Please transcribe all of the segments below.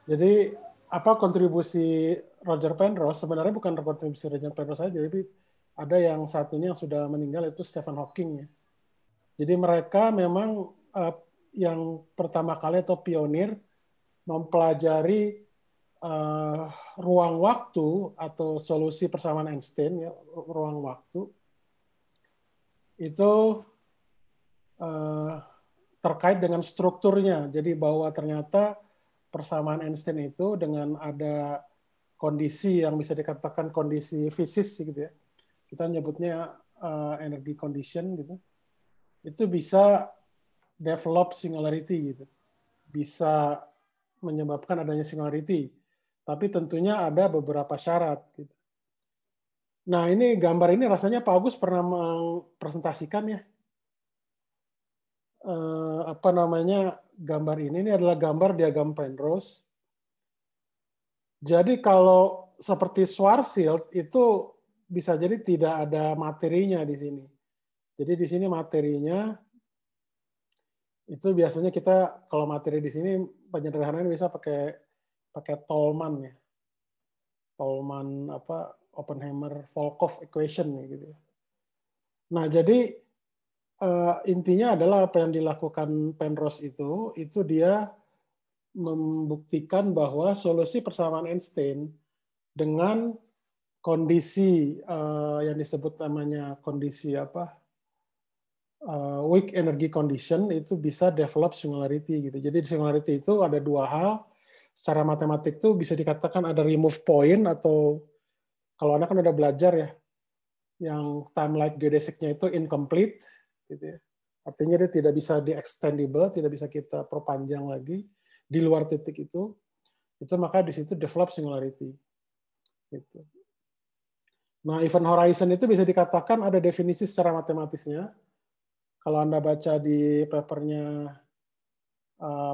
Jadi apa kontribusi Roger Penrose sebenarnya bukan kontribusi Roger Penrose saja, tapi ada yang satunya yang sudah meninggal itu Stephen Hawking ya. Jadi mereka memang yang pertama kali atau pionir mempelajari ruang waktu atau solusi persamaan Einstein ya, ruang waktu itu terkait dengan strukturnya. Jadi bahwa ternyata persamaan Einstein itu dengan ada kondisi yang bisa dikatakan kondisi fisis gitu ya. Kita nyebutnya energy condition gitu. Itu bisa develop singularity gitu. Bisa menyebabkan adanya singularity. Tapi tentunya ada beberapa syarat gitu. Nah, ini gambar ini rasanya Pak Agus pernah mempresentasikan ya. Apa namanya gambar ini adalah gambar diagram Penrose. Jadi kalau seperti Schwarzschild itu bisa jadi tidak ada materinya di sini. Jadi di sini materinya itu biasanya kita kalau materi di sini penyederhanaan bisa pakai Tolman ya. Tolman apa Oppenheimer-Volkoff equation gitu. Nah, jadi intinya adalah apa yang dilakukan Penrose itu dia membuktikan bahwa solusi persamaan Einstein dengan kondisi yang disebut namanya kondisi apa weak energy condition itu bisa develop singularity gitu. Jadi di singularity itu ada dua hal. Secara matematik itu bisa dikatakan ada remove point atau kalau Anda kan udah belajar ya, yang time-like geodesicnya itu incomplete gitu ya. Artinya dia tidak bisa di-extendable, tidak bisa kita perpanjang lagi di luar titik itu maka di situ develop singularity. Gitu. Nah, event horizon itu bisa dikatakan ada definisi secara matematisnya. Kalau Anda baca di papernya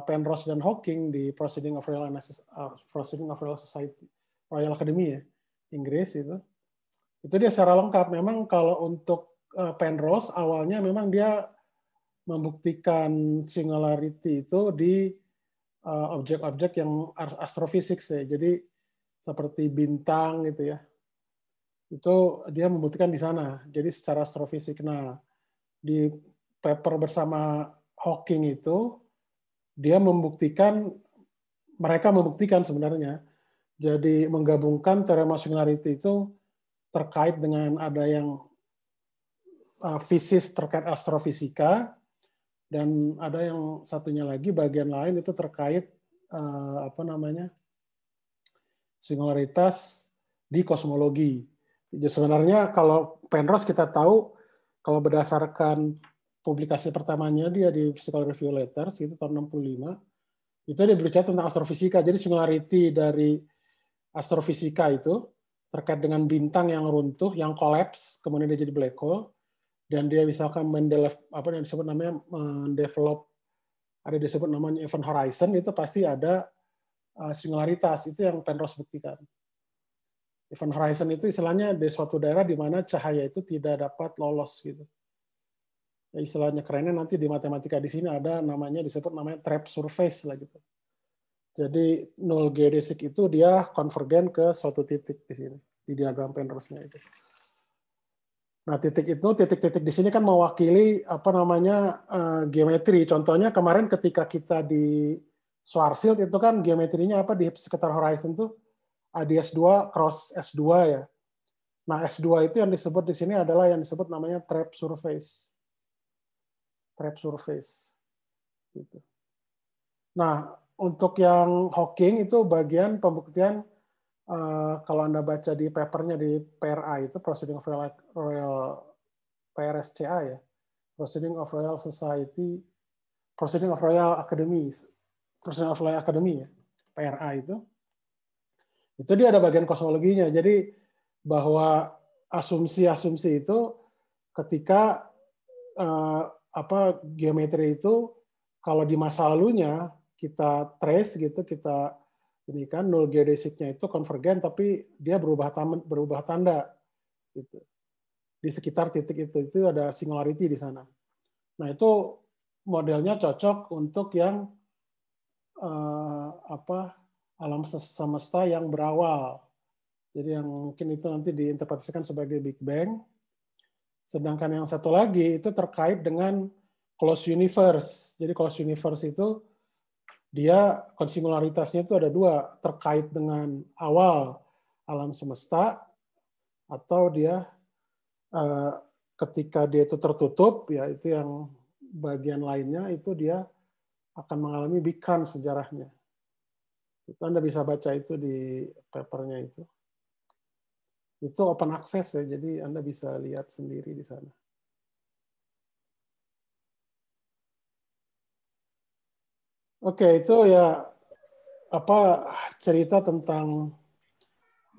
Penrose dan Hawking di Proceedings of Royal Society, Royal Academy ya, Inggris itu dia secara lengkap. Memang kalau untuk Penrose awalnya memang dia membuktikan singularity itu di objek-objek yang astrofisik ya. Jadi seperti bintang gitu ya. Itu dia membuktikan di sana. Jadi secara astrofisik. Nah, di paper bersama Hawking itu dia mereka membuktikan sebenarnya. Jadi menggabungkan teorema singularity itu terkait dengan ada yang fisis terkait astrofisika dan ada yang satunya lagi bagian lain itu terkait apa namanya singularitas di kosmologi. Jadi sebenarnya kalau Penrose kita tahu kalau berdasarkan publikasi pertamanya dia di Physical Review Letters itu tahun 65 itu dia berbicara tentang astrofisika. Jadi singularity dari astrofisika itu terkait dengan bintang yang runtuh, yang collapse, kemudian dia jadi black hole, dan dia misalkan apa yang disebut namanya mendevelop, ada disebut namanya event horizon, itu pasti ada singularitas, itu yang Penrose buktikan. Event horizon itu istilahnya di suatu daerah di mana cahaya itu tidak dapat lolos gitu. Ya, istilahnya kerennya nanti di matematika di sini ada namanya disebut namanya trap surface lah gitu. Jadi null geodesic itu dia konvergen ke suatu titik di sini di diagram Penrose-nya itu. Nah, titik-titik di sini kan mewakili apa namanya geometri. Contohnya kemarin ketika kita di Schwarzschild itu kan geometrinya apa di sekitar horizon tuh ADS2 cross S2 ya. Nah, S2 itu yang disebut di sini adalah yang disebut namanya trap surface. Trap surface. Gitu. Nah, untuk yang Hawking itu bagian pembuktian kalau Anda baca di papernya di PRA itu Proceeding of Royal PRSCA ya, Proceeding of Royal Society, Proceeding of Royal Academy, Proceeding of Royal Academy ya, PRA itu dia ada bagian kosmologinya. Jadi bahwa asumsi-asumsi itu ketika geometri itu kalau di masa lalunya kita trace gitu, kita ini kan null geodesicnya itu konvergen tapi dia berubah tanda gitu. Di sekitar titik itu ada singularity di sana. Nah, itu modelnya cocok untuk yang alam semesta yang berawal. Jadi yang mungkin itu nanti diinterpretasikan sebagai Big Bang. Sedangkan yang satu lagi itu terkait dengan closed universe. Jadi closed universe itu dia konsingularitasnya itu ada dua, terkait dengan awal alam semesta atau dia ketika dia itu tertutup, ya itu yang bagian lainnya itu dia akan mengalami Big Crunch sejarahnya. Itu Anda bisa baca itu di papernya itu. Itu open access ya, jadi Anda bisa lihat sendiri di sana. Oke, itu ya apa cerita tentang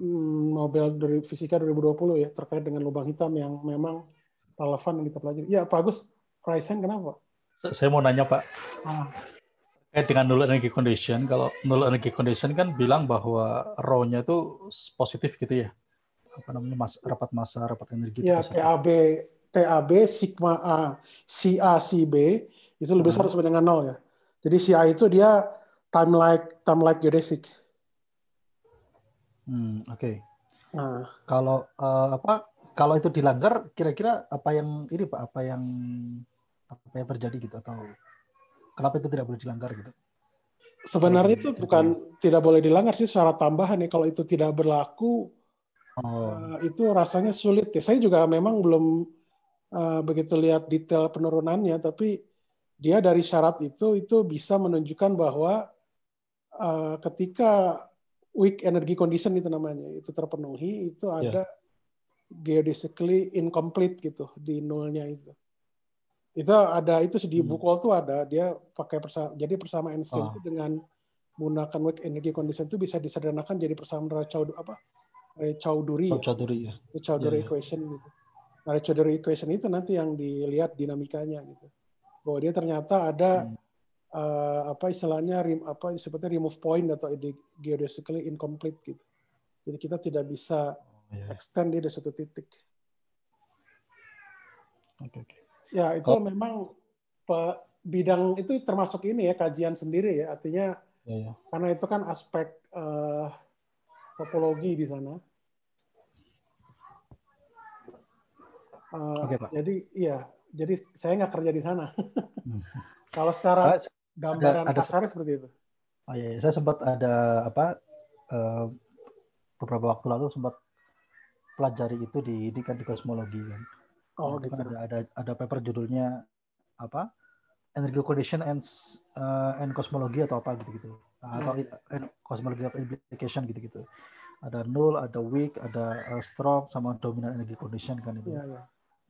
Nobel Fisika 2020 ya, terkait dengan lubang hitam yang memang relevan yang kita pelajari. Ya, Pak Agus, Raisen kenapa? Saya mau nanya Pak, dengan null energy condition, kalau null energy condition kan bilang bahwa rho-nya itu positif gitu ya, apa namanya, rapat massa, rapat energi itu Ya, positif. TAB sigma A, si A, si B itu lebih besar sama dengan 0 ya. Jadi si A itu dia time like geodesic. Oke. Nah, Kalau itu dilanggar, kira-kira apa yang ini Pak, apa yang terjadi gitu, atau kenapa itu tidak boleh dilanggar gitu? sebenarnya itu bukan tidak boleh dilanggar sih, syarat tambahan ya. Kalau itu tidak berlaku, itu rasanya sulit ya. Saya juga memang belum begitu lihat detail penurunannya, tapi dia dari syarat itu bisa menunjukkan bahwa ketika weak energy condition itu namanya, itu terpenuhi, itu ada geodesically incomplete gitu di nolnya itu. Itu ada, itu di buku tuh ada, dia pakai jadi persamaan Einstein itu dengan menggunakan weak energy condition itu bisa disederhanakan jadi persamaan Raychaudhuri ya. Raychaudhuri equation gitu. Nah, Raychaudhuri equation itu nanti yang dilihat dinamikanya gitu. Bahwa dia ternyata ada istilahnya disebutnya remove point atau geodesically incomplete gitu. Jadi kita tidak bisa extend dia dari suatu titik. Ya, itu memang bidang itu termasuk ini ya, kajian sendiri ya, artinya karena itu kan aspek topologi di sana. Jadi saya nggak kerja di sana. Kalau secara gambaran kasar seperti itu. Saya sempat ada beberapa waktu lalu sempat pelajari itu di kosmologi kan. Gitu. Kan ada paper judulnya apa? Energy condition and cosmology atau apa gitu-gitu. Atau cosmology of implication gitu-gitu. Ada null, ada weak, ada strong, sama dominant energy condition kan itu.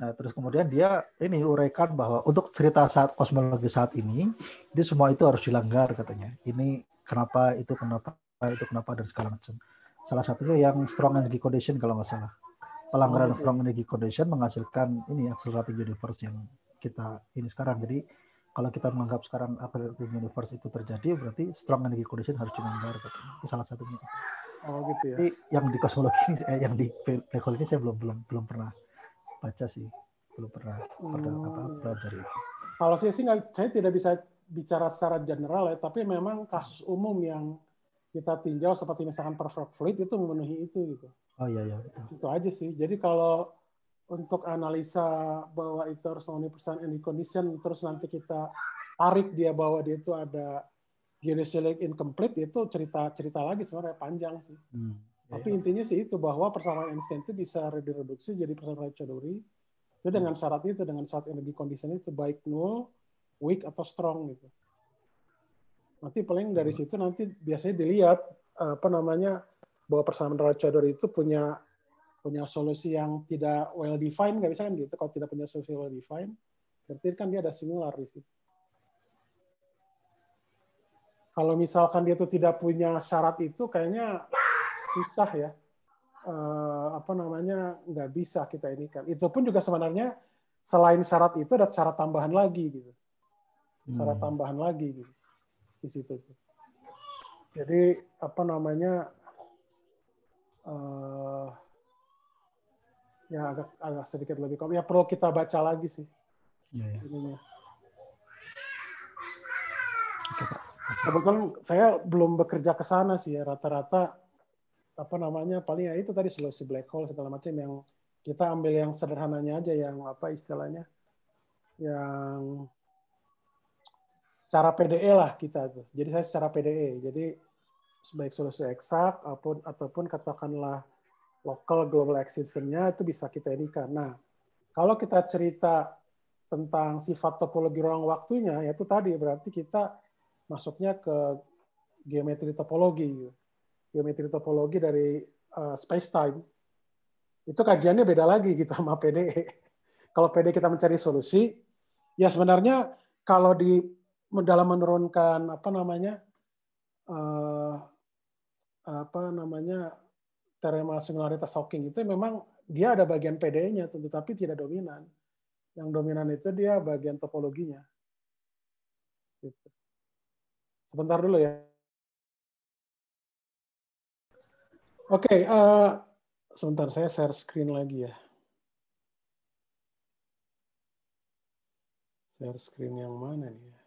Nah, terus kemudian dia ini uraikan bahwa untuk cerita saat kosmologi saat ini semua itu harus dilanggar katanya. Ini kenapa, itu kenapa, dan segala macam. Salah satunya yang strong energy condition kalau nggak salah. Pelanggaran strong energy condition menghasilkan ini accelerating universe yang kita ini sekarang. Jadi kalau kita menganggap sekarang accelerating universe itu terjadi, berarti strong energy condition harus dilanggar katanya. Itu salah satunya. Oh gitu ya. Jadi yang di kosmologi ini, yang di black hole ini saya belum pernah baca sih, belum pernah pelajari. Kalau saya tidak bisa bicara secara general ya, tapi memang kasus umum yang kita tinjau seperti misalkan perfect fluid itu memenuhi itu gitu. Oh iya. Itu aja sih. Jadi kalau untuk analisa bahwa itu harus memenuhi persamaan energy condition, terus nanti kita tarik dia bahwa dia itu ada geodesic incomplete, itu cerita lagi sebenarnya panjang sih. Tapi intinya sih itu bahwa persamaan Einstein itu bisa direduksi jadi persamaan Raychaudhuri itu dengan syarat itu, dengan syarat energy condition itu baik null, weak atau strong gitu. Nanti paling dari situ nanti biasanya dilihat bahwa persamaan Raychaudhuri itu punya solusi yang tidak well defined, nggak bisa kan gitu. Kalau tidak punya solusi well defined, berarti kan dia ada singular di situ. Kalau misalkan dia itu tidak punya syarat itu, kayaknya susah ya. Nggak bisa kita ini kan. Itu pun juga sebenarnya selain syarat itu ada syarat tambahan lagi gitu. Syarat tambahan lagi gitu di situ. Jadi ya agak sedikit lebih ya perlu kita baca lagi sih. Ininya. Oke, Pak. Kebetulan saya belum bekerja ke sana sih ya, rata-rata apa namanya paling ya itu tadi solusi black hole segala macam yang kita ambil yang sederhananya aja yang apa istilahnya yang secara PDE lah kita tuh. Jadi saya secara PDE. Jadi baik solusi eksak ataupun katakanlah local global existence-nya itu bisa kita edikan. Nah, kalau kita cerita tentang sifat topologi ruang waktunya, yaitu tadi berarti kita masuknya ke geometri topologi. Geometri topologi dari space-time. Itu kajiannya beda lagi gitu sama PDE. Kalau PDE kita mencari solusi, ya sebenarnya kalau di dalam menurunkan apa namanya teorema singularitas Hawking itu memang dia ada bagian PDE-nya tentu, tapi tidak dominan. Yang dominan itu dia bagian topologinya. Gitu. Sebentar dulu ya. Oke, sebentar saya share screen lagi ya. Share screen yang mana nih ya?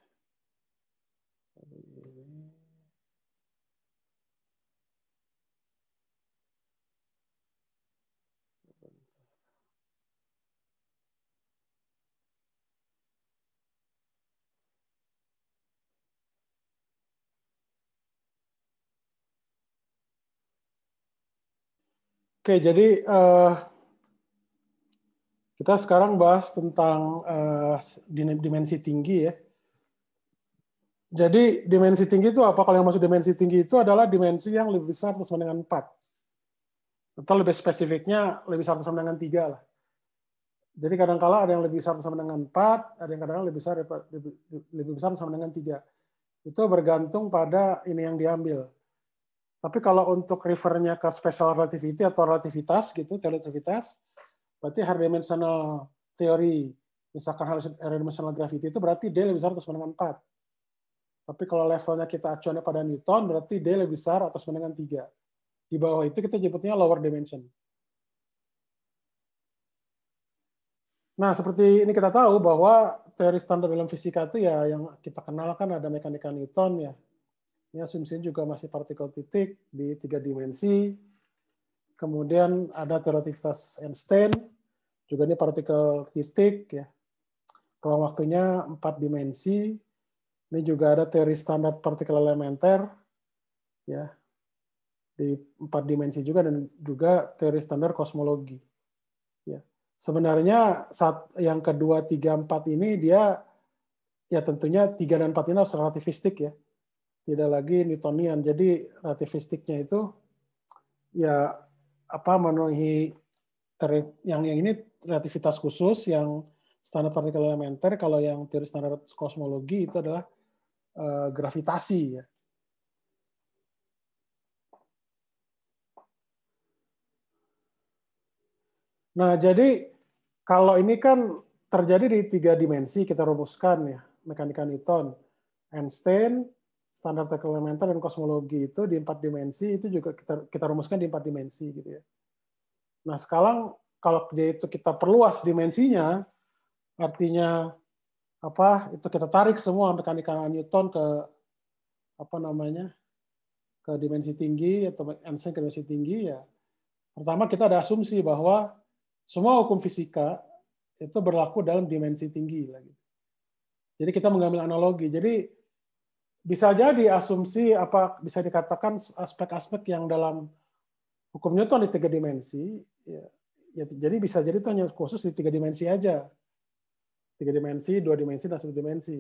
Oke, jadi kita sekarang bahas tentang dimensi tinggi ya. Jadi dimensi tinggi itu apa? Kalau yang maksud dimensi tinggi itu adalah dimensi yang lebih besar atau sama dengan 4. Atau lebih spesifiknya lebih besar atau sama dengan 3 lah. Jadi kadang-kala ada yang lebih besar sama dengan 4, ada yang kadang-kadang lebih besar sama dengan 3. Itu bergantung pada ini yang diambil. Tapi kalau untuk refernya ke special relativity atau relativitas gitu, relativitas, berarti high dimensional teori, misalkan high dimensional gravity itu berarti D lebih besar atau sama dengan 4. Tapi kalau levelnya kita acuannya pada Newton, berarti D lebih besar atau sama dengan 3. Di bawah itu kita nyebutnya lower dimension. Nah, seperti ini kita tahu bahwa teori standar dalam fisika itu ya yang kita kenal kan ada mekanika Newton ya. Ini asumsinya juga masih partikel titik di 3 dimensi. Kemudian ada relativitas Einstein, juga ini partikel titik ya. Ruang waktunya 4 dimensi. Ini juga ada teori standar partikel elementer ya. Di 4 dimensi juga dan juga teori standar kosmologi. Ya. Sebenarnya yang kedua, 3, 4 ini dia ya tentunya 3 dan 4 ini harus relativistik ya. Tidak lagi Newtonian. Jadi relativistiknya itu ya memenuhi yang ini relativitas khusus, yang standar partikel elementer. Kalau yang teori standar kosmologi itu adalah gravitasi ya. Nah, jadi kalau ini kan terjadi di 3 dimensi, kita rumuskan ya, mekanika Newton, Einstein, standar partikel elementer dan kosmologi itu di 4 dimensi, itu juga kita rumuskan di 4 dimensi gitu ya. Nah, sekarang kalau dia itu kita perluas dimensinya, artinya itu kita tarik semua mekanika Newton ke ke dimensi tinggi atau Einstein ke dimensi tinggi ya. Pertama kita ada asumsi bahwa semua hukum fisika itu berlaku dalam dimensi tinggi lagi. Jadi kita mengambil analogi. Jadi bisa jadi asumsi bisa dikatakan aspek-aspek yang dalam hukum Newton di 3 dimensi ya jadi bisa jadi itu hanya khusus di 3 dimensi aja. 3 dimensi, 2 dimensi dan 1 dimensi.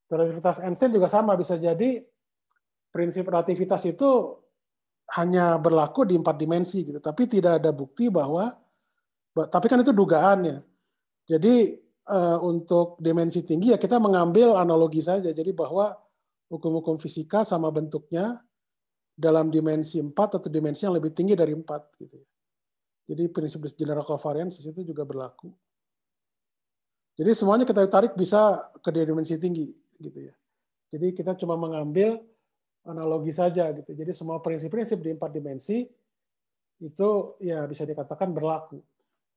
Relativitas Einstein juga sama, bisa jadi prinsip relativitas itu hanya berlaku di 4 dimensi gitu, tapi tidak ada bukti bahwa tapi kan itu dugaannya. Jadi untuk dimensi tinggi ya kita mengambil analogi saja. Jadi bahwa hukum-hukum fisika sama bentuknya dalam dimensi 4 atau dimensi yang lebih tinggi dari 4 gitu. Jadi prinsip general covariance itu juga berlaku. Jadi semuanya kita tarik bisa ke dimensi tinggi gitu ya. Jadi kita cuma mengambil analogi saja gitu. Jadi semua prinsip-prinsip di 4 dimensi itu ya bisa dikatakan berlaku.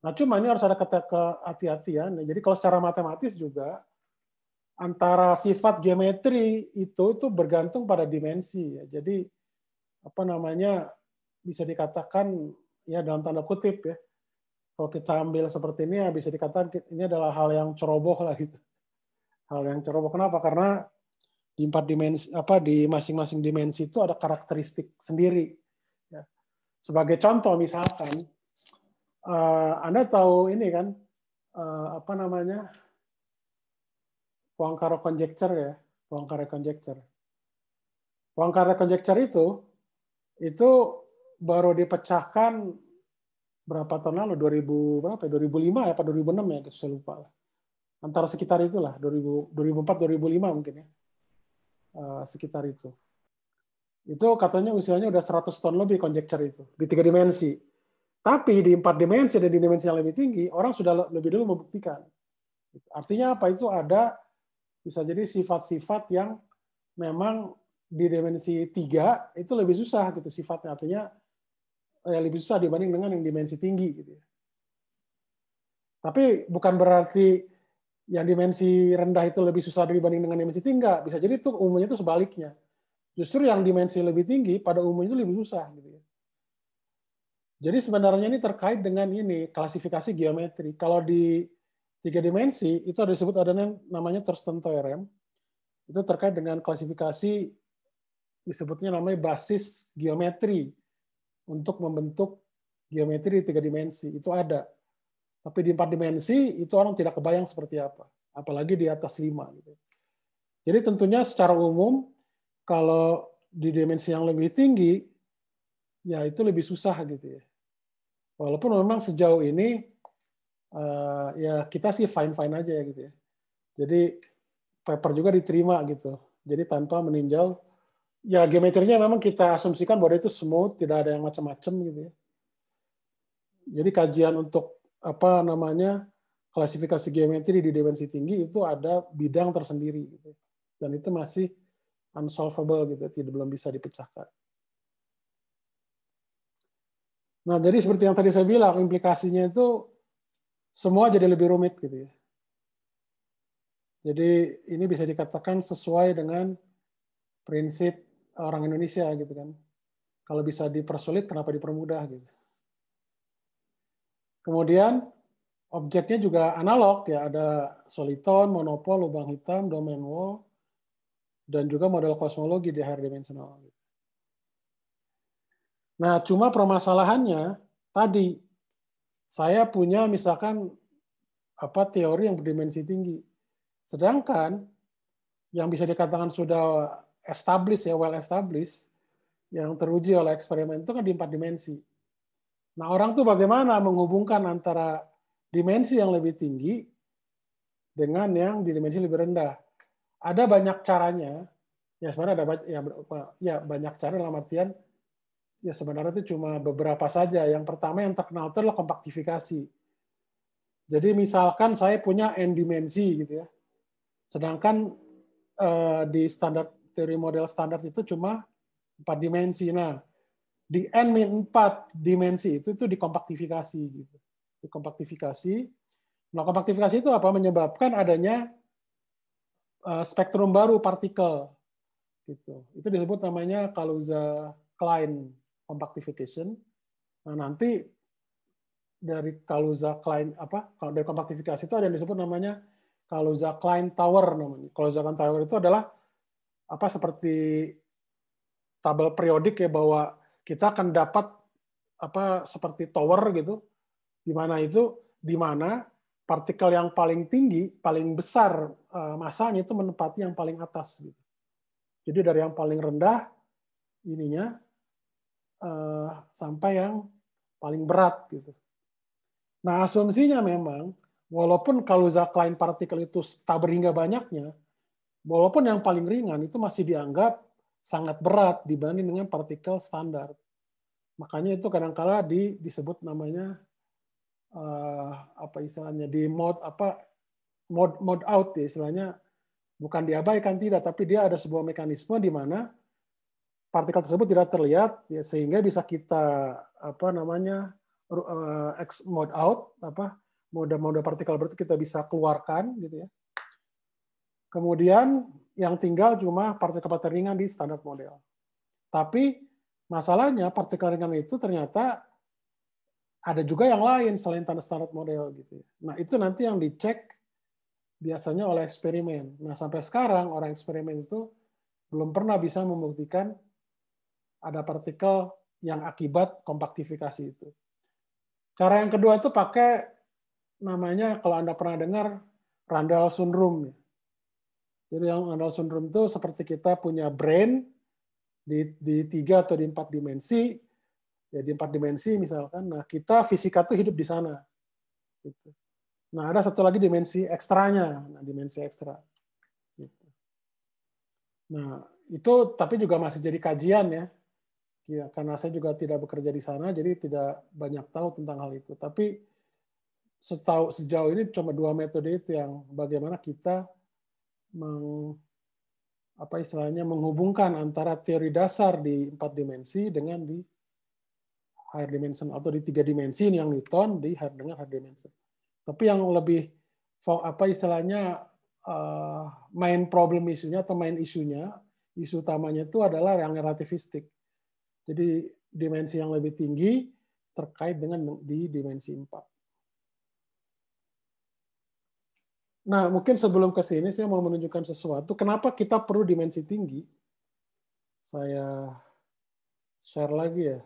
Nah, cuma ini harus ada kehati-hatian. Jadi kalau secara matematis juga antara sifat geometri itu bergantung pada dimensi ya. Jadi apa namanya bisa dikatakan ya dalam tanda kutip ya. Kalau kita ambil seperti ini ya bisa dikatakan ini adalah hal yang ceroboh lah gitu. Hal yang ceroboh kenapa? Karena di 4 dimensi di masing-masing dimensi itu ada karakteristik sendiri. Ya. Sebagai contoh misalkan Anda tahu ini kan apa namanya Poincare conjecture ya, Poincare conjecture. Poincare conjecture itu baru dipecahkan berapa tahun lalu 2000 berapa 2005 ya apa 2006 ya saya lupa lah. Antara sekitar itulah 2004 2005 mungkin ya. Sekitar itu. Itu katanya usianya udah 100 tahun lebih conjecture itu di 3 dimensi. Tapi di 4 dimensi dan di dimensi yang lebih tinggi orang sudah lebih dulu membuktikan. Artinya apa? Itu ada bisa jadi sifat-sifat yang memang di dimensi 3 itu lebih susah gitu sifatnya. Artinya lebih susah dibanding dengan yang dimensi tinggi gitu ya. Tapi bukan berarti yang dimensi rendah itu lebih susah dibanding dengan dimensi tinggi. Bisa jadi itu umumnya itu sebaliknya. Justru yang dimensi lebih tinggi pada umumnya itu lebih susah gitu ya. Jadi sebenarnya ini terkait dengan ini klasifikasi geometri. Kalau di 3 dimensi itu ada disebut ada namanya Thurston theorem. Itu terkait dengan klasifikasi disebutnya namanya basis geometri untuk membentuk geometri di 3 dimensi. Itu ada. Tapi di 4 dimensi itu orang tidak kebayang seperti apa. Apalagi di atas 5 gitu. Jadi tentunya secara umum kalau di dimensi yang lebih tinggi ya itu lebih susah gitu ya. Walaupun memang sejauh ini ya kita sih fine-fine aja ya gitu ya. Jadi paper juga diterima gitu. Jadi tanpa meninjau ya geometrinya memang kita asumsikan bahwa itu smooth, tidak ada yang macam-macam gitu ya. Jadi kajian untuk apa namanya klasifikasi geometri di dimensi tinggi itu ada bidang tersendiri gitu. Dan itu masih unsolvable gitu, tidak belum bisa dipecahkan. Nah, jadi seperti yang tadi saya bilang, implikasinya itu semua jadi lebih rumit gitu ya. Jadi ini bisa dikatakan sesuai dengan prinsip orang Indonesia gitu kan. Kalau bisa dipersulit, kenapa dipermudah gitu. Kemudian objeknya juga analog ya, ada soliton, monopol, lubang hitam, domain wall, dan juga model kosmologi di higher dimensional. Nah, cuma permasalahannya tadi saya punya misalkan apa teori yang berdimensi tinggi. Sedangkan yang bisa dikatakan sudah established ya, well established, yang teruji oleh eksperimen itu kan di 4 dimensi. Nah, orang tuh bagaimana menghubungkan antara dimensi yang lebih tinggi dengan yang di dimensi lebih rendah. Ada banyak caranya. Ya sebenarnya ada banyak cara dalam artian ya sebenarnya itu cuma beberapa saja. Yang pertama yang terkenal itu adalah kompaktifikasi. Jadi misalkan saya punya n dimensi gitu ya. Sedangkan di standar teori model standar itu cuma 4 dimensi. Nah, di n-4 dimensi itu dikompaktifikasi gitu. Dikompaktifikasi. Nah, kompaktifikasi itu apa? Menyebabkan adanya spektrum baru partikel gitu. Itu disebut namanya Kaluza-Klein compactification. Nah, nanti dari Kaluza-Klein kalau dari kompaktifikasi itu ada yang disebut namanya Kaluza-Klein Tower namanya. Kaluza-Klein Tower itu adalah seperti tabel periodik ya, bahwa kita akan dapat seperti tower gitu, di mana partikel yang paling tinggi, paling besar masanya itu menempati yang paling atas gitu. Jadi dari yang paling rendah ininya sampai yang paling berat gitu. Nah, asumsinya memang walaupun Kaluza-Klein partikel itu tak berhingga banyaknya, walaupun yang paling ringan itu masih dianggap sangat berat dibanding dengan partikel standar. Makanya itu kadang-kala disebut namanya istilahnya di mode out ya, istilahnya bukan diabaikan tidak, tapi dia ada sebuah mekanisme di mana partikel tersebut tidak terlihat ya, sehingga bisa kita mode out mode partikel berarti kita bisa keluarkan gitu ya. Kemudian yang tinggal cuma partikel-partikel ringan di standar model. Tapi masalahnya partikel ringan itu ternyata ada juga yang lain selain standar model gitu. Nah, itu nanti yang dicek biasanya oleh eksperimen. Nah, sampai sekarang orang eksperimen itu belum pernah bisa membuktikan ada partikel yang akibat kompaktifikasi itu. Cara yang kedua itu pakai namanya, kalau Anda pernah dengar, Randall syndrome. Jadi yang Randall syndrome itu seperti kita punya brain di 3 atau di 4 dimensi, ya di 4 dimensi misalkan, nah kita fisika tuh hidup di sana. Gitu. Nah ada satu lagi dimensi ekstranya, nah dimensi ekstra. Gitu. Nah itu tapi juga masih jadi kajian ya, karena saya juga tidak bekerja di sana, jadi tidak banyak tahu tentang hal itu. Tapi sejauh ini cuma 2 metode itu yang bagaimana kita menghubungkan antara teori dasar di 4 dimensi dengan di higher dimension, atau di 3 dimensi ini yang Newton dengan higher dimension. Tapi yang lebih main problem isunya atau main isunya, isu utamanya itu adalah yang relativistik. Jadi dimensi yang lebih tinggi terkait dengan di dimensi 4. Nah, mungkin sebelum ke sini saya mau menunjukkan sesuatu. Kenapa kita perlu dimensi tinggi? Saya share lagi ya.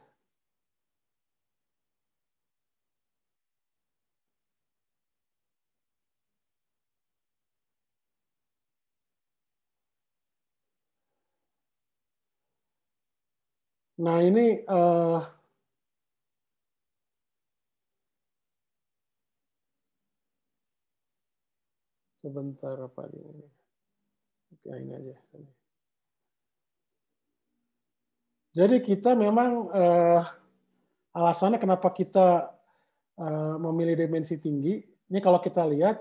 Nah, ini sebentar apa ini? Oke, ini aja. Jadi kita memang alasannya kenapa kita memilih dimensi tinggi. Ini kalau kita lihat,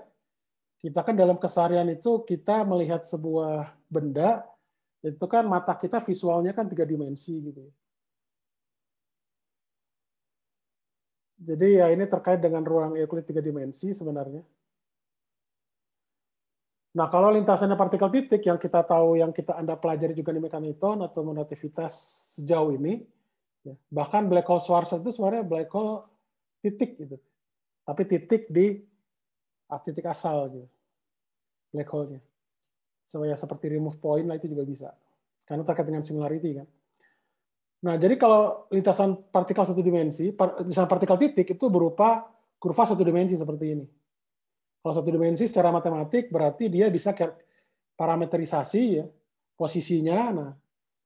kita kan dalam keseharian itu kita melihat sebuah benda, itu kan mata kita visualnya kan 3 dimensi gitu. Jadi ya ini terkait dengan ruang Euclid 3 dimensi sebenarnya. Nah, kalau lintasannya partikel titik yang kita tahu, yang Anda pelajari juga di mekanikon atau relativitas sejauh ini, ya, bahkan black hole Schwarzschild itu sebenarnya black hole titik gitu. Tapi titik di titik asal gitu. Black hole-nya. So, ya seperti remove point lah itu juga bisa. Karena terkait dengan singularity kan. Nah, jadi kalau lintasan partikel satu dimensi, misalnya partikel titik itu berupa kurva satu dimensi seperti ini. Kalau satu dimensi secara matematik berarti dia bisa parameterisasi ya posisinya. Nah,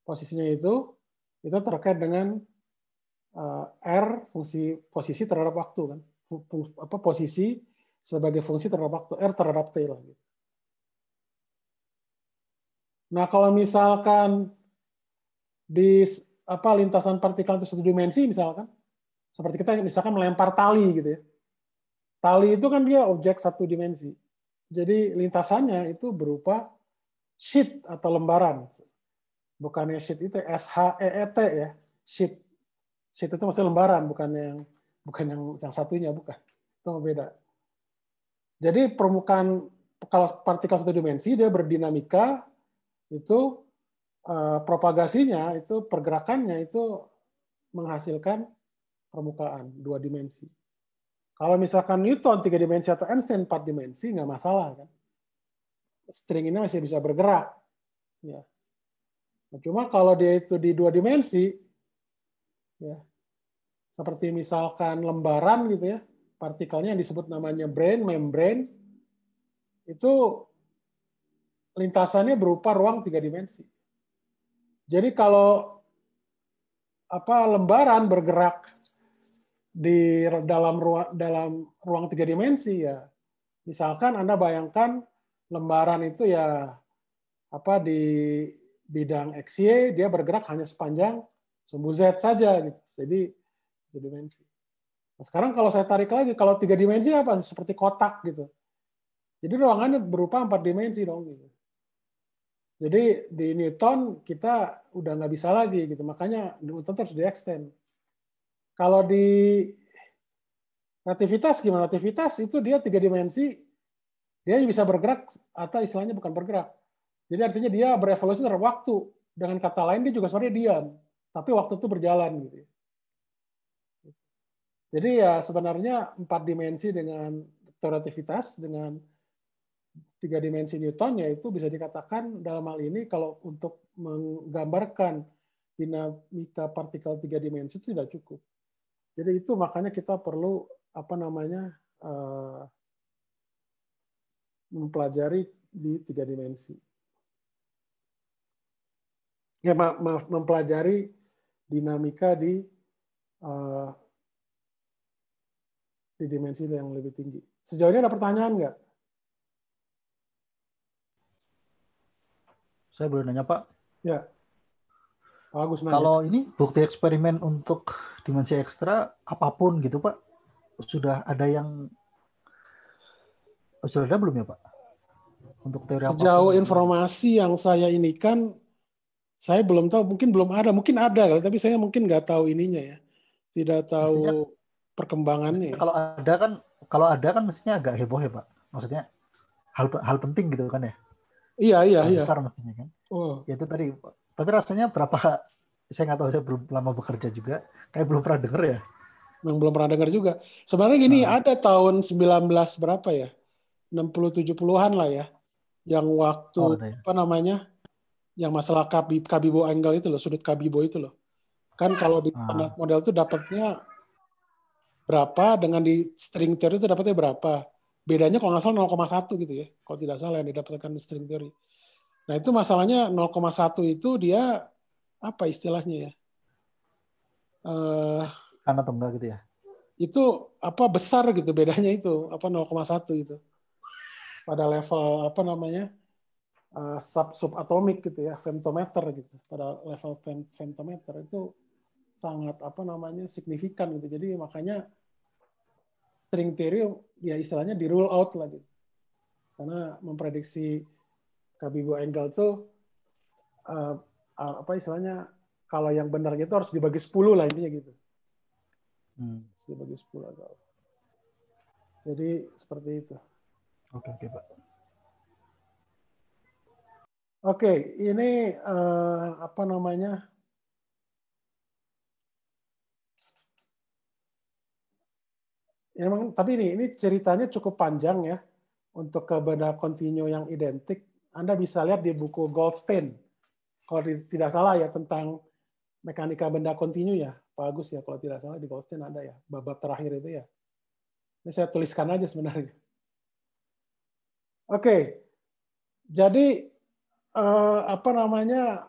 posisinya itu terkait dengan R fungsi posisi terhadap waktu kan. Posisi sebagai fungsi terhadap waktu, R terhadap T lah. Nah, kalau misalkan di lintasan partikel itu satu dimensi misalkan, seperti kita misalkan melempar tali gitu ya. Tali itu kan dia objek satu dimensi. Jadi lintasannya itu berupa sheet atau lembaran. Bukannya sheet itu SHEET ya, sheet. Sheet itu masih lembaran, bukan yang satunya, bukan. Itu beda. Jadi permukaan kalau partikel satu dimensi dia berdinamika, itu propagasinya itu pergerakannya itu menghasilkan permukaan 2 dimensi. Kalau misalkan Newton 3 dimensi atau Einstein 4 dimensi nggak masalah kan. String ini masih bisa bergerak. Ya. Nah, cuma kalau dia itu di 2 dimensi, ya, seperti misalkan lembaran gitu ya, partikelnya yang disebut namanya membrane, itu lintasannya berupa ruang 3 dimensi. Jadi kalau lembaran bergerak di dalam ruang 3 dimensi ya, misalkan Anda bayangkan lembaran itu ya di bidang XY dia bergerak hanya sepanjang sumbu Z saja gitu. Jadi 3 dimensi. Nah, sekarang kalau saya tarik lagi, kalau 3 dimensi apa? Seperti kotak gitu. Jadi ruangannya berupa 4 dimensi dong gitu. Jadi di Newton kita udah nggak bisa lagi gitu. Makanya Newton terus di-extend. Kalau di relativitas gimana? Relativitas itu dia 3 dimensi Dia bisa bergerak atau istilahnya bukan bergerak. Jadi artinya dia berevolusi terhadap waktu. Dengan kata lain dia juga sebenarnya diam, tapi waktu itu berjalan gitu. Jadi ya sebenarnya 4 dimensi dengan relativitas dengan 3 dimensi Newton yaitu bisa dikatakan dalam hal ini kalau untuk menggambarkan dinamika partikel 3 dimensi itu tidak cukup. Jadi itu makanya kita perlu mempelajari di 3 dimensi. Ya, mempelajari dinamika di dimensi yang lebih tinggi. Sejauh ini ada pertanyaan nggak? Saya boleh nanya, Pak? Ya. Bagus nanya. Kalau ini bukti eksperimen untuk dimensi ekstra apapun gitu, Pak, sudah ada belum ya, Pak? Untuk teori Sejauh apapun. Informasi yang saya ini kan, saya belum tahu, mungkin belum ada, mungkin ada, tapi saya mungkin nggak tahu ininya ya, tidak tahu mestinya, perkembangannya. Mestinya kalau ada kan mestinya agak heboh ya, Pak. Maksudnya hal penting gitu kan ya. Iya. Besar mestinya kan. Oh. Ya itu tadi. Tapi rasanya saya nggak tahu, saya belum lama bekerja juga, kayak belum pernah dengar ya. Yang belum pernah dengar juga. Sebenarnya gini, ada tahun 19 berapa ya? 60-70-an lah ya. Yang waktu Ya. yang masalah Kabibo angle itu loh, sudut Kabibo itu loh. Kan kalau di standar model itu dapatnya berapa, dengan di string theory itu dapatnya berapa. Bedanya kalau nggak salah 0,1 gitu ya. Kalau tidak salah yang didapatkan di string theory. Nah itu masalahnya 0,1 itu dia apa istilahnya ya? Kan atau enggak gitu ya? Itu apa besar gitu bedanya itu, apa 0,1 itu. Pada level subatomik gitu ya, femtometer gitu. Pada level femtometer itu sangat signifikan gitu. Jadi makanya string theory ya istilahnya di rule out lah gitu. Karena memprediksi Kabibo angle itu istilahnya kalau yang benar gitu harus dibagi 10 lah intinya gitu. Dibagi 10 atau. Jadi seperti itu. Oke, Pak. Oke, ini ya, memang, tapi ini ceritanya cukup panjang ya untuk ke benda kontinu yang identik. Anda bisa lihat di buku Goldstein, kalau tidak salah ya, tentang mekanika benda kontinu ya, Pak Agus ya, kalau tidak salah di Goldstein ada ya, bab terakhir itu ya. Ini saya tuliskan aja sebenarnya. Oke, jadi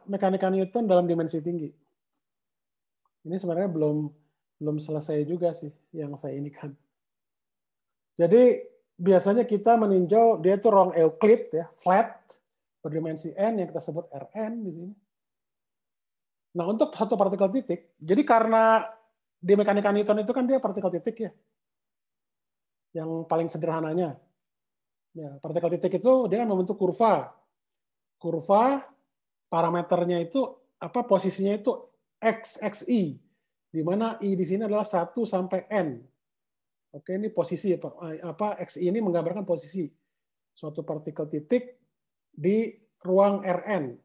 mekanika Newton dalam dimensi tinggi. Ini sebenarnya belum selesai juga sih yang saya ini kan. Jadi biasanya kita meninjau dia itu ruang Euclid ya, flat berdimensi n yang kita sebut Rn di sini. Nah, untuk satu partikel titik, jadi karena di mekanika Newton itu kan dia partikel titik ya. Yang paling sederhananya. Ya, partikel titik itu dia kan membentuk kurva. Kurva parameternya itu posisinya itu xi, di mana i di sini adalah 1 sampai n. Oke, ini posisi xi ini menggambarkan posisi suatu partikel titik di ruang Rn.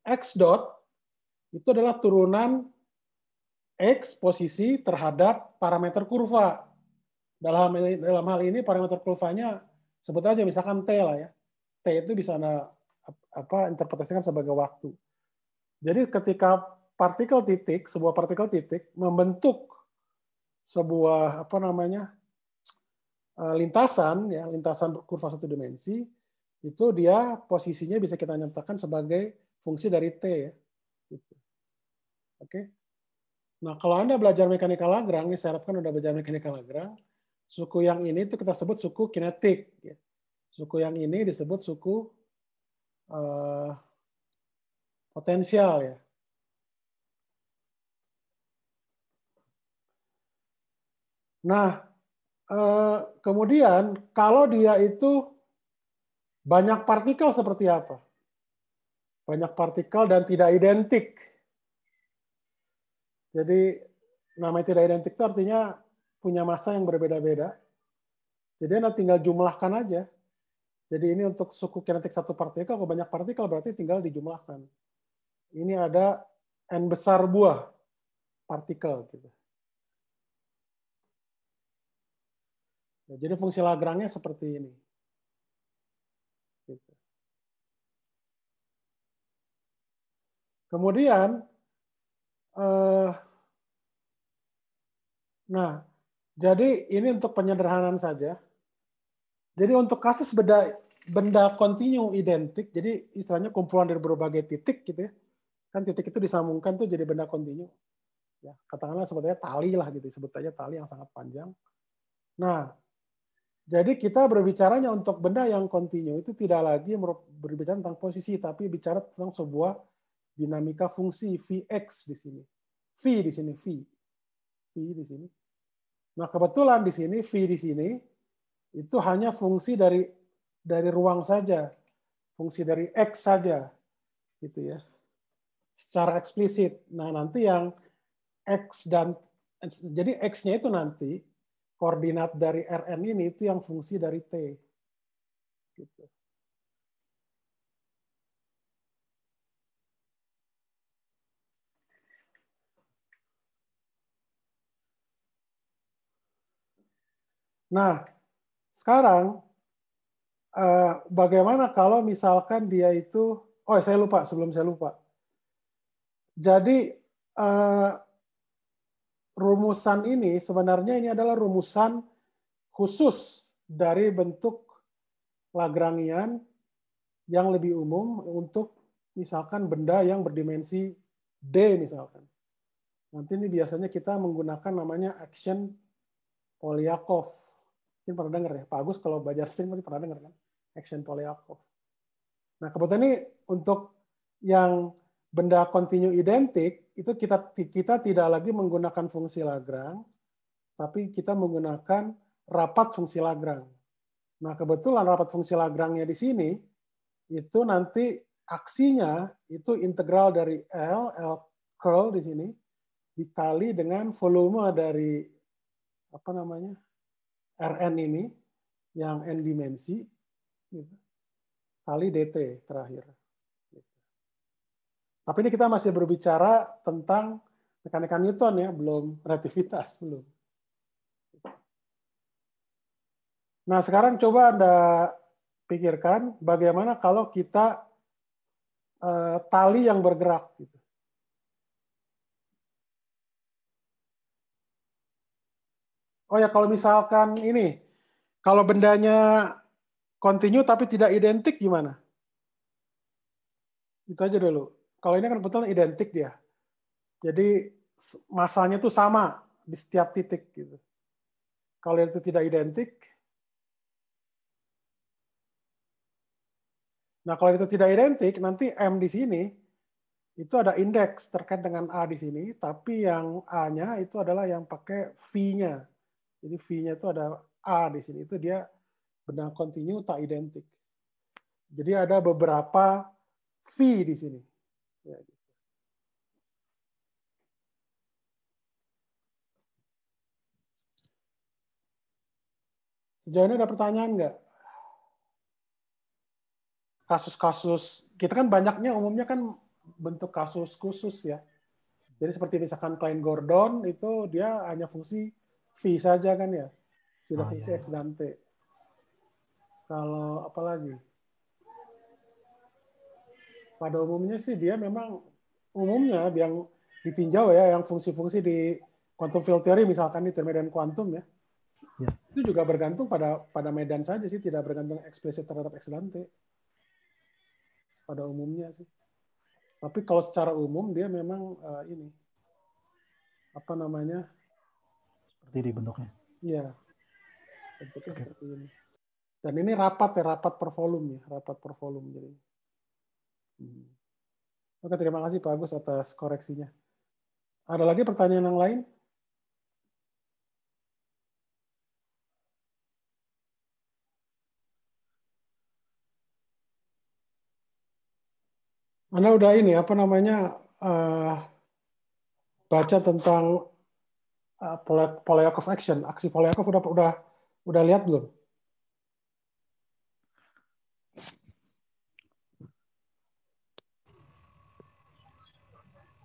X dot itu adalah turunan x posisi terhadap parameter kurva. Dalam hal ini parameter kurvanya sebut aja misalkan t lah ya. T itu bisa Anda interpretasikan sebagai waktu. Jadi ketika sebuah partikel titik membentuk sebuah lintasan kurva satu dimensi, itu dia posisinya bisa kita nyatakan sebagai fungsi dari t ya. Gitu. Oke. Nah, kalau Anda belajar mekanika Lagrange, saya harapkan udah belajar mekanika Lagrange, suku yang ini itu kita sebut suku kinetik. Ya. Suku yang ini disebut suku potensial ya. Nah, kemudian kalau dia itu banyak partikel seperti apa? Banyak partikel dan tidak identik. Jadi namanya tidak identik itu artinya punya massa yang berbeda-beda. Jadi Anda tinggal jumlahkan aja. Jadi ini untuk suku kinetik satu partikel, kalau banyak partikel berarti tinggal dijumlahkan. Ini ada n besar buah partikel. Gitu. Nah, jadi fungsi Lagrange seperti ini. Gitu. Kemudian, nah, jadi ini untuk penyederhanaan saja. Jadi untuk kasus benda kontinu identik, jadi istilahnya kumpulan dari berbagai titik gitu ya. Kan titik itu disambungkan tuh jadi benda kontinu. Ya, katakanlah sebetulnya tali lah gitu, sebut aja tali yang sangat panjang. Nah, jadi kita berbicaranya untuk benda yang kontinu itu tidak lagi berbicara tentang posisi, tapi bicara tentang sebuah dinamika fungsi Vx di sini. V di sini, V di sini. Nah, kebetulan di sini V di sini itu hanya fungsi dari ruang saja, fungsi dari X saja, gitu ya, secara eksplisit. Nah, nanti yang X jadi X-nya itu nanti koordinat dari Rn ini itu yang fungsi dari T. Gitu. Nah, sekarang bagaimana kalau misalkan dia itu, saya lupa, sebelum saya lupa. Jadi rumusan ini sebenarnya ini adalah rumusan khusus dari bentuk Lagrangian yang lebih umum untuk misalkan benda yang berdimensi D misalkan. Nanti ini biasanya kita menggunakan namanya action Polyakov. Mungkin pernah dengar ya, Pak Agus kalau belajar string mungkin pernah dengar kan? Action Polyakov. Nah, kebetulan ini untuk yang benda kontinu identik, itu kita tidak lagi menggunakan fungsi Lagrange, tapi kita menggunakan rapat fungsi Lagrange. Nah, kebetulan rapat fungsi Lagrange-nya di sini, itu nanti aksinya itu integral dari L curl di sini, dikali dengan volume dari apa namanya Rn ini yang n dimensi gitu, kali dt terakhir. Tapi ini kita masih berbicara tentang mekanika Newton ya, belum relativitas belum. Nah sekarang coba Anda pikirkan bagaimana kalau kita tali yang bergerak gitu. Oh ya, kalau misalkan ini, kalau bendanya kontinu tapi tidak identik gimana? Itu aja dulu. Kalau ini kan betul identik dia. Jadi masanya itu sama di setiap titik gitu. Kalau itu tidak identik, nah kalau itu tidak identik, nanti M di sini itu ada indeks terkait dengan A di sini, tapi yang A-nya itu adalah yang pakai V-nya. Jadi V-nya itu ada A di sini, itu dia benda kontinu tak identik. Jadi ada beberapa V di sini. Ya, gitu. Sejauh ini ada pertanyaan nggak? Kasus-kasus, kita kan banyaknya umumnya kan bentuk kasus khusus ya. Jadi seperti misalkan Klein-Gordon itu dia hanya fungsi V saja kan ya. Tidak fungsi X dan T. Kalau apa lagi? Pada umumnya sih dia memang umumnya yang ditinjau ya, yang fungsi-fungsi di quantum field theory misalkan di medan kuantum ya. Ya. Itu juga bergantung pada medan saja sih, tidak bergantung eksplisit terhadap X dan T. Pada umumnya sih. Tapi kalau secara umum dia memang ini apa namanya? Seperti di bentuknya. Iya. Bentuknya seperti ini. Dan ini rapat ya, rapat per volume ya, rapat per volume jadi. Oke, terima kasih Pak Agus atas koreksinya. Ada lagi pertanyaan yang lain? Anda udah ini apa namanya baca tentang Polyakov action, aksi Polyakov udah lihat belum?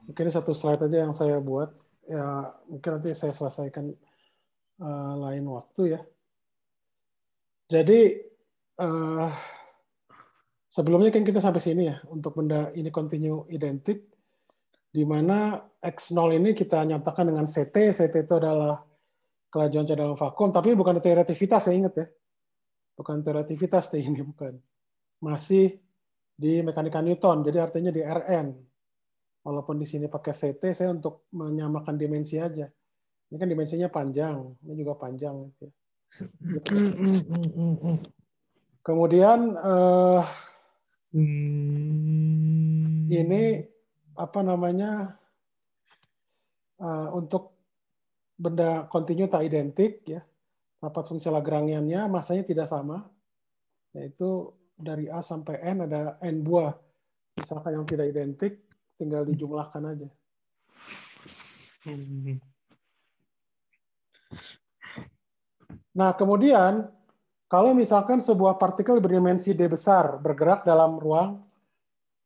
Mungkin ini satu slide aja yang saya buat. Ya, mungkin nanti saya selesaikan lain waktu ya. Jadi sebelumnya kan kita sampai sini ya untuk benda ini continue identik, di mana X0 ini kita nyatakan dengan CT. CT itu adalah kelajuan dalam vakum, tapi bukan teori relativitas, saya ingat ya. Bukan teori relativitas ini, bukan. Masih di mekanika Newton, jadi artinya di Rn. Walaupun di sini pakai CT, saya untuk menyamakan dimensi aja. Ini kan dimensinya panjang, ini juga panjang. Kemudian ini apa namanya, untuk benda kontinu tak identik ya, rapat fungsi Lagrangiannya masanya tidak sama, yaitu dari A sampai N ada N buah. Misalkan yang tidak identik, tinggal dijumlahkan aja. Nah, kemudian kalau misalkan sebuah partikel berdimensi D besar bergerak dalam ruang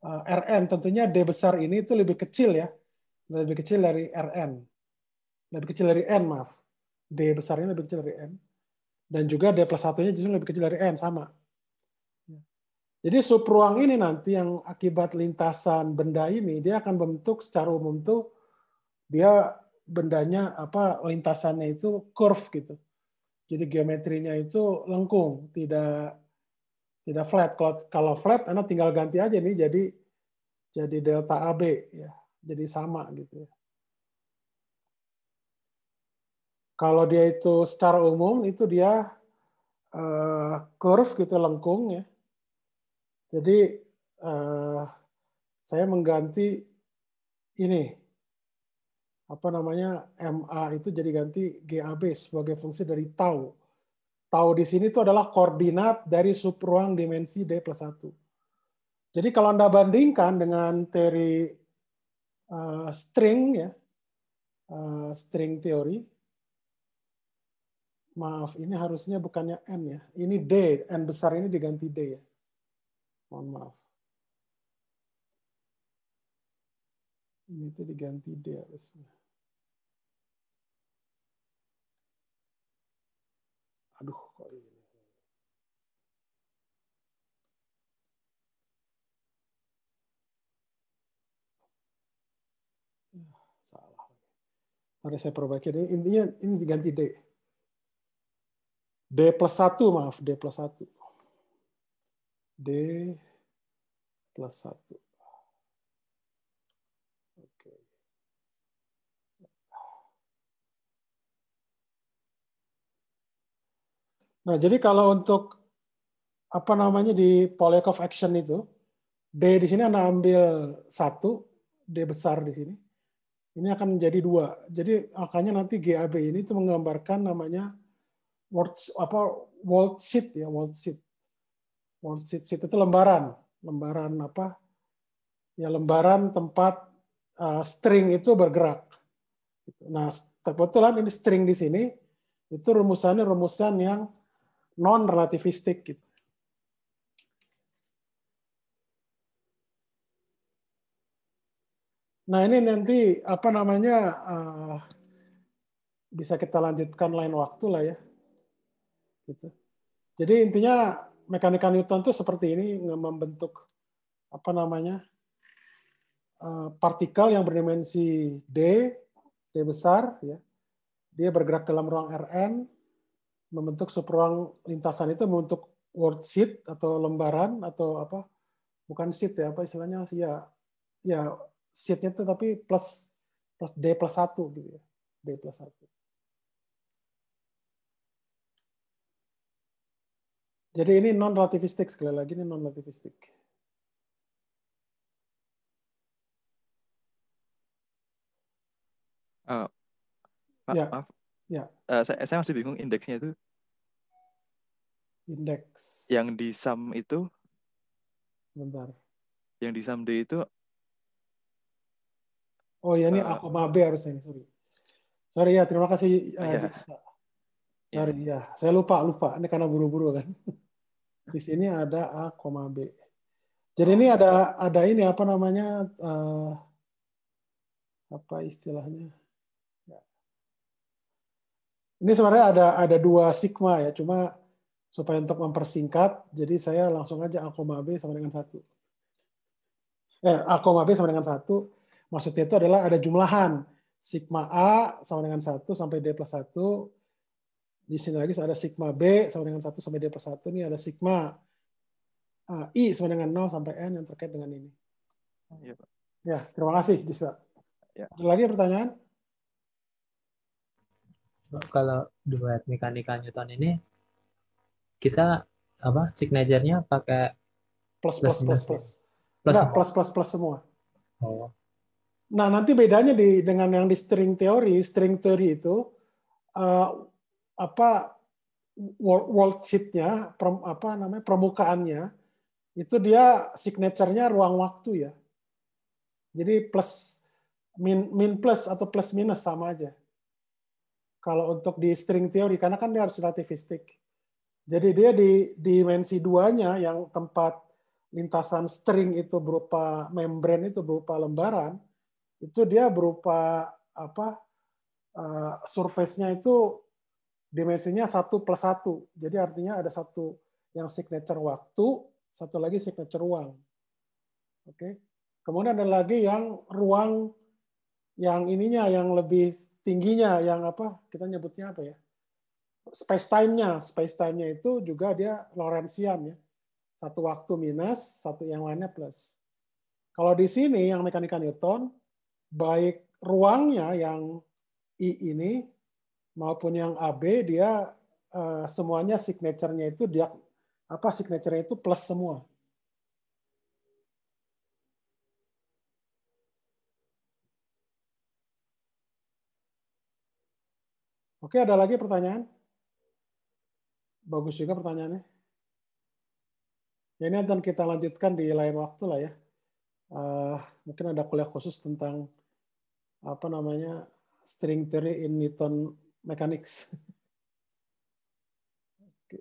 Rn, tentunya D besar ini itu lebih kecil ya, lebih kecil dari Rn, lebih kecil dari N, maaf. D besarnya lebih kecil dari N. Dan juga D plus satunya justru lebih kecil dari N, sama. Jadi subruang ini nanti yang akibat lintasan benda ini, dia akan membentuk secara umum tuh, dia bendanya apa, lintasannya itu curve gitu. Jadi geometrinya itu lengkung, tidak flat. Kalau flat, Anda tinggal ganti aja nih jadi delta AB ya, jadi sama gitu ya. Kalau dia itu secara umum itu dia curve gitu, lengkung ya. Jadi saya mengganti ini apa namanya, MA itu jadi ganti GAB sebagai fungsi dari tau. Tau di sini itu adalah koordinat dari subruang dimensi D plus 1. Jadi kalau Anda bandingkan dengan teori string ya, string teori, maaf ini harusnya bukannya N ya, ini D, N besar ini diganti D ya. Mohon maaf. Ini tuh diganti D harusnya. Aduh, kok ini. Salah. Mari saya perbaiki. Intinya ini diganti D. D plus 1, maaf. D plus 1. D plus 1. Oke. Nah, jadi kalau untuk apa namanya di Polyakov action itu, D di sini Anda ambil 1, D besar di sini. Ini akan menjadi 2. Jadi makanya nanti GAB ini itu menggambarkan namanya worldsheet ya, worldsheet. Worldsheet itu lembaran apa? Ya, lembaran tempat string itu bergerak. Nah, kebetulan ini string di sini itu rumusannya rumusan yang non relativistik gitu. Nah, ini nanti apa namanya bisa kita lanjutkan lain waktu lah ya. Gitu. Jadi intinya mekanika Newton itu seperti ini, membentuk apa namanya partikel yang berdimensi D besar ya. Dia bergerak dalam ruang Rn, membentuk subruang lintasan itu membentuk worldsheet atau lembaran atau apa? Bukan sheet ya, apa istilahnya ya sheet-nya itu tapi plus D plus 1 gitu ya. D plus 1. Jadi ini non relativistik, sekali lagi ini non relativistik. Pak, Ya. maaf. Ya. Saya masih bingung indeksnya itu. Indeks. Yang di sum itu. Bentar. Yang di sum D itu. Oh ya, ini A, B harusnya. Sorry ya, terima kasih. Ya. Sorry ya, saya lupa. Ini karena buru-buru kan. Di sini ada A, B. Jadi ini ada ini apa namanya apa istilahnya? Ya. Ini sebenarnya ada 2 sigma ya, cuma supaya untuk mempersingkat, jadi saya langsung aja A, B sama dengan 1. A, B sama dengan 1, maksudnya itu adalah ada jumlahan. Sigma A sama dengan 1 sampai D plus 1. Di sini lagi ada sigma B sama dengan 1 sampai D plus 1. Ini ada sigma I sama dengan 0 sampai N yang terkait dengan ini. Iya, Pak. Ya, terima kasih, Disa. Ya. Ada lagi pertanyaan? Kalau buat mekanika Newton ini kita signature-nya pakai Plus. plus. Enggak, plus semua. Oh. Nah, nanti bedanya dengan yang di string theory itu worldsheet-nya, permukaannya itu dia signature-nya ruang waktu ya. Jadi plus min plus atau plus minus sama aja. Kalau untuk di string theory karena kan dia harus relativistik. Jadi dia di dimensi 2-nya yang tempat lintasan string itu berupa membran itu berupa lembaran, itu dia berupa surface-nya itu dimensinya 1 plus 1. Jadi artinya ada satu yang signature waktu, satu lagi signature ruang. Oke. Kemudian ada lagi yang ruang yang ininya yang lebih tingginya yang kita nyebutnya apa ya? Space time-nya itu juga dia Lorentzian ya. Satu waktu minus, satu yang lainnya plus. Kalau di sini yang mekanika Newton, baik ruangnya yang I ini maupun yang AB dia semuanya signature-nya itu signature-nya itu plus semua. Oke, ada lagi pertanyaan? Bagus juga pertanyaannya. Ya, ini akan kita lanjutkan di lain waktu lah ya. Mungkin ada kuliah khusus tentang string theory in Newton mechanics. Oke,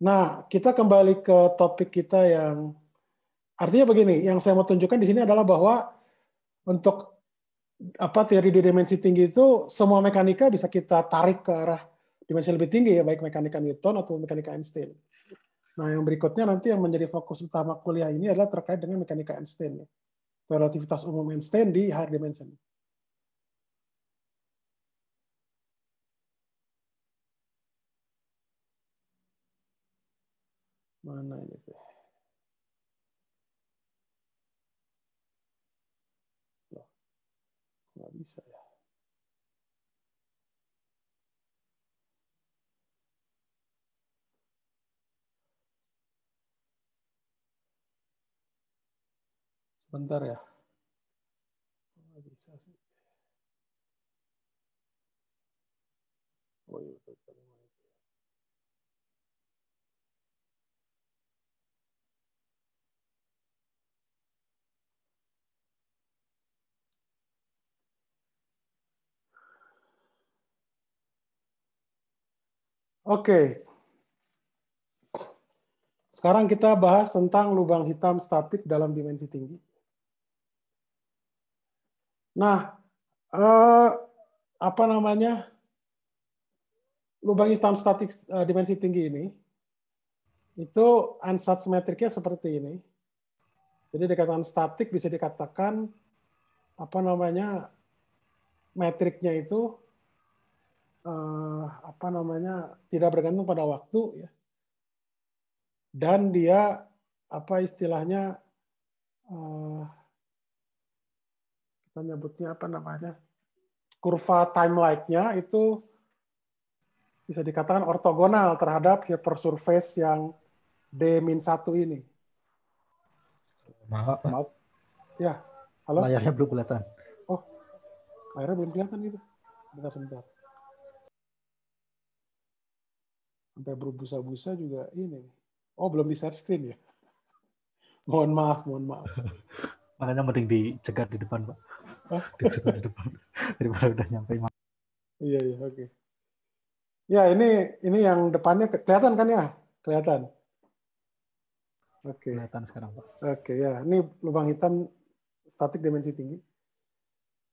nah, kita kembali ke topik kita yang artinya begini. Yang saya mau tunjukkan di sini adalah bahwa untuk teori di dimensi tinggi itu semua mekanika bisa kita tarik ke arah dimensi lebih tinggi ya, baik mekanika Newton atau mekanika Einstein. Nah, yang berikutnya nanti yang menjadi fokus utama kuliah ini adalah terkait dengan mekanika Einstein. Ya. Relativitas umum Einstein di higher dimension. Mana ini? Nggak bisa ya. Sebentar ya. Nggak bisa sih. Oh, iya, betul. Oke. Sekarang kita bahas tentang lubang hitam statik dalam dimensi tinggi. Nah, lubang hitam statik dimensi tinggi ini itu ansatz metriknya seperti ini. Jadi dikatakan statik bisa dikatakan metriknya itu tidak bergantung pada waktu ya. Dan dia istilahnya kita nyebutnya kurva time-like-nya itu bisa dikatakan ortogonal terhadap hypersurface yang D-1 ini. Maaf. Ya, halo? Layarnya belum kelihatan. Oh, layarnya belum kelihatan gitu. Sebentar. Sampai berbusa-busa juga ini. Oh, belum di share screen ya? Mohon maaf. Makanya mending dicegat di depan, Pak. Dicegat di depan. Daripada udah nyampe. Iya, oke. Ya, ini yang depannya kelihatan kan ya? Kelihatan. Oke. Kelihatan sekarang, Pak. Oke, ya. Ini lubang hitam statik dimensi tinggi.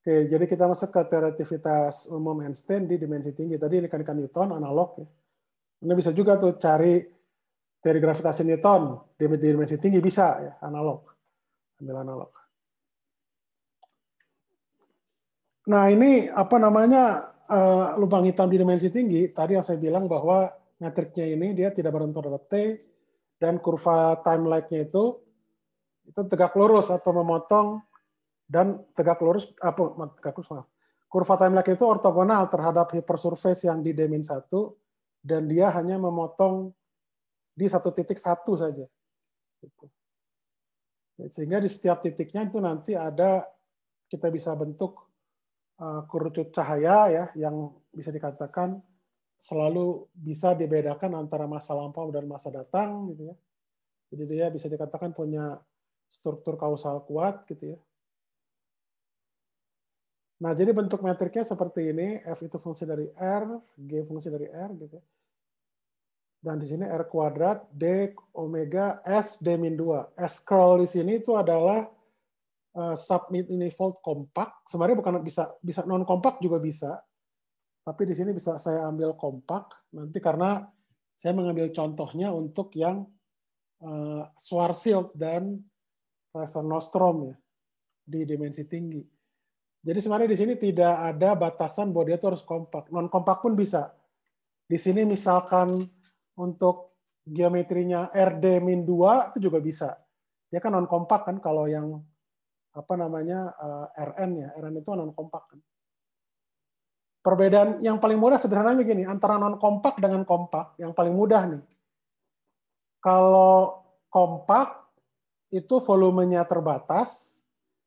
Oke, jadi kita masuk ke relativitas umum Einstein di dimensi tinggi. Tadi mekanika Newton analog ya. Anda bisa juga tuh cari teori gravitasi Newton di dimensi tinggi, bisa ya, analog. Ambil analog. Nah, ini apa namanya lubang hitam di dimensi tinggi. Tadi yang saya bilang bahwa metriknya ini dia tidak berbentuk pada T, dan kurva time lag-nya itu tegak lurus atau memotong, dan tegak lurus kurva time lag itu ortogonal terhadap hypersurface yang di dimensi 1, dan dia hanya memotong di satu titik satu saja. Sehingga di setiap titiknya itu nanti ada, kita bisa bentuk kerucut cahaya ya, yang bisa dikatakan selalu bisa dibedakan antara masa lampau dan masa datang gitu ya. Jadi dia bisa dikatakan punya struktur kausal kuat gitu ya. Nah, jadi bentuk metriknya seperti ini, F itu fungsi dari R, G fungsi dari R gitu. Dan di sini R kuadrat D omega S D-2. S curl di sini itu adalah submanifold kompak. Sebenarnya bukan bisa non kompak juga bisa. Tapi di sini bisa saya ambil kompak nanti karena saya mengambil contohnya untuk yang Schwarzschild dan Nostrom ya, di dimensi tinggi. Jadi sebenarnya di sini tidak ada batasan bahwa dia itu harus kompak. Non kompak pun bisa. Di sini misalkan untuk geometrinya RD-2 itu juga bisa. Dia kan non kompak kan kalau yang apa namanya RN ya. RN itu non kompak kan. Perbedaan yang paling mudah sederhananya gini, antara non kompak dengan kompak, yang paling mudah nih. Kalau kompak itu volumenya terbatas,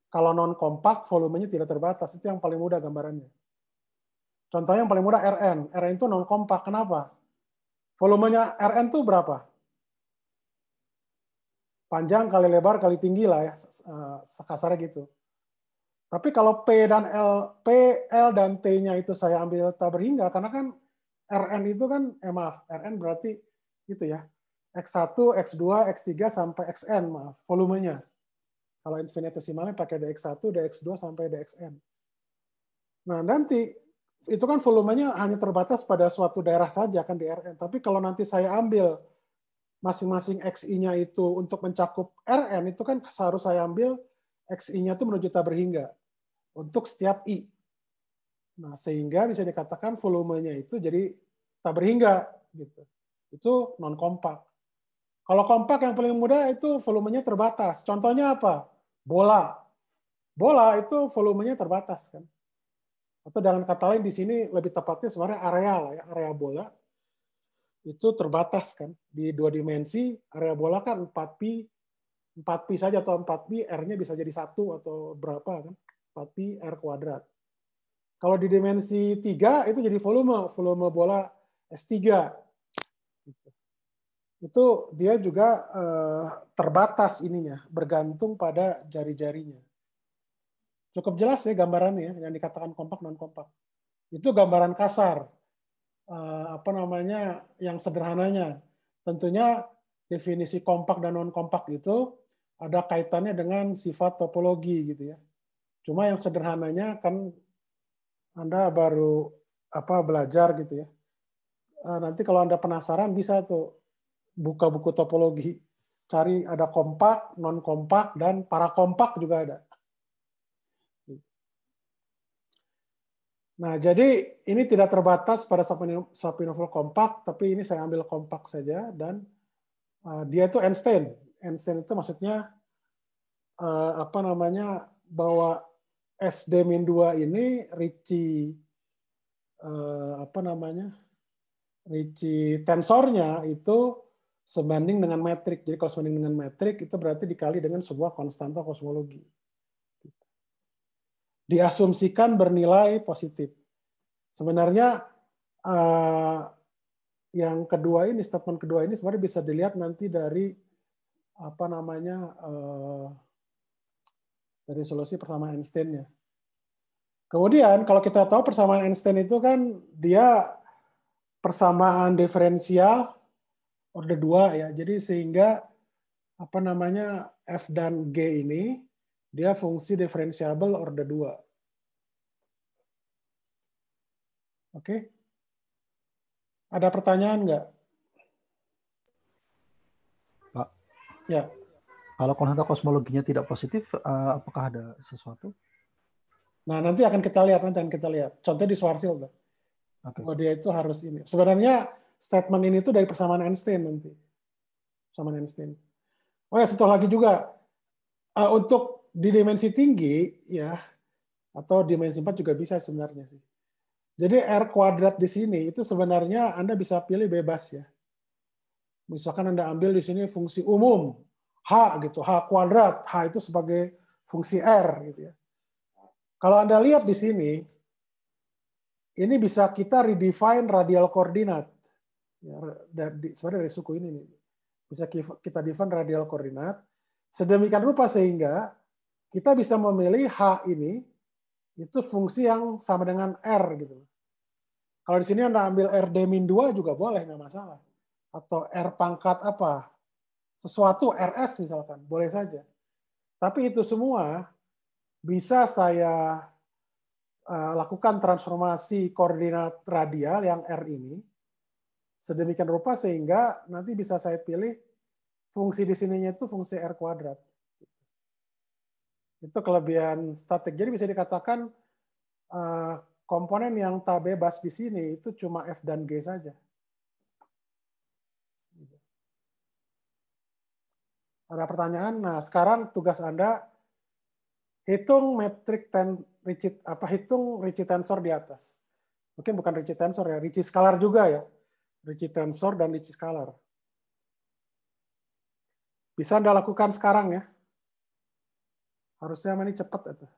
kalau non kompak volumenya tidak terbatas. Itu yang paling mudah gambarannya. Contohnya yang paling mudah RN. RN itu non kompak. Kenapa? Volumenya RN itu berapa? Panjang kali lebar kali tinggi lah ya, sekasarnya gitu. Tapi kalau P L dan T-nya itu saya ambil tak berhingga, karena kan RN itu kan, RN berarti gitu ya, X1, X2, X3 sampai Xn, volumenya. Kalau infinitesimalnya pakai dx1, dx2 sampai dxn. Nah, nanti itu kan volumenya hanya terbatas pada suatu daerah saja kan di Rn. Tapi kalau nanti saya ambil masing-masing XI-nya itu untuk mencakup Rn, itu kan seharus saya ambil XI-nya itu menuju tak berhingga untuk setiap I. Nah, sehingga bisa dikatakan volumenya itu jadi tak berhingga gitu. Itu non kompak. Kalau kompak yang paling mudah itu volumenya terbatas. Contohnya apa? Bola. Bola itu volumenya terbatas kan. Atau dengan kata lain di sini lebih tepatnya sebenarnya area lah ya, area bola itu terbatas kan. Di 2 dimensi area bola kan 4pi saja atau 4pi, R-nya bisa jadi 1 atau berapa kan. 4pi R kuadrat. Kalau di dimensi 3 itu jadi volume bola S3. Itu dia juga terbatas ininya, bergantung pada jari-jarinya. Cukup jelas ya gambarannya yang dikatakan kompak non kompak. Itu gambaran kasar, apa namanya, yang sederhananya. Tentunya definisi kompak dan non kompak itu ada kaitannya dengan sifat topologi gitu ya. Cuma yang sederhananya kan Anda baru belajar gitu ya. Nanti kalau Anda penasaran bisa tuh buka buku topologi, cari ada kompak, non kompak, dan parakompak juga ada. Nah, jadi ini tidak terbatas pada submanifold kompak, tapi ini saya ambil kompak saja, dan dia itu Einstein. Einstein itu maksudnya apa namanya, bahwa SD-2 ini Ricci apa namanya, Ricci tensornya itu sebanding dengan metrik. Jadi kalau sebanding dengan metrik itu berarti dikali dengan sebuah konstanta kosmologi. Diasumsikan bernilai positif. Sebenarnya yang kedua ini, statement kedua ini sebenarnya bisa dilihat nanti dari apa namanya, dari solusi persamaan Einstein-nya. Kemudian kalau kita tahu persamaan Einstein itu kan dia persamaan diferensial order 2 ya. Jadi sehingga apa namanya f dan g ini dia fungsi diferensiabel order 2. Oke? Ada pertanyaan nggak? Pak, Ya. kalau konstanta kosmologinya tidak positif, apakah ada sesuatu? Nah, nanti akan kita lihat. Contoh di Schwarzschild. Oke. Oh, dia itu harus ini. Sebenarnya statement ini tuh dari persamaan Einstein nanti. Persamaan Einstein. Oh ya, satu lagi juga. Untuk di dimensi tinggi, ya, atau dimensi 4 juga bisa sebenarnya sih. Jadi R kuadrat di sini itu sebenarnya Anda bisa pilih bebas ya. Misalkan Anda ambil di sini fungsi umum, H gitu, H kuadrat, H itu sebagai fungsi R gitu ya. Kalau Anda lihat di sini, ini bisa kita redefine radial koordinat. Ya, sebenarnya dari suku ini nih. Bisa kita define radial koordinat. Sedemikian rupa sehingga kita bisa memilih H ini itu fungsi yang sama dengan R gitu. Kalau di sini Anda ambil RD-2 juga boleh, nggak masalah. Atau R pangkat apa, sesuatu RS misalkan, boleh saja. Tapi itu semua bisa saya lakukan transformasi koordinat radial yang R ini sedemikian rupa sehingga nanti bisa saya pilih fungsi di sininya itu fungsi R kuadrat. Itu kelebihan statik. Jadi bisa dikatakan komponen yang tak bebas di sini itu cuma F dan G saja. Ada pertanyaan? Nah, sekarang tugas Anda hitung metrik hitung Ricci tensor di atas. Mungkin bukan Ricci tensor ya, Ricci scalar juga ya. Ricci tensor dan Ricci scalar. Bisa Anda lakukan sekarang ya. Harusnya ini cepat itu.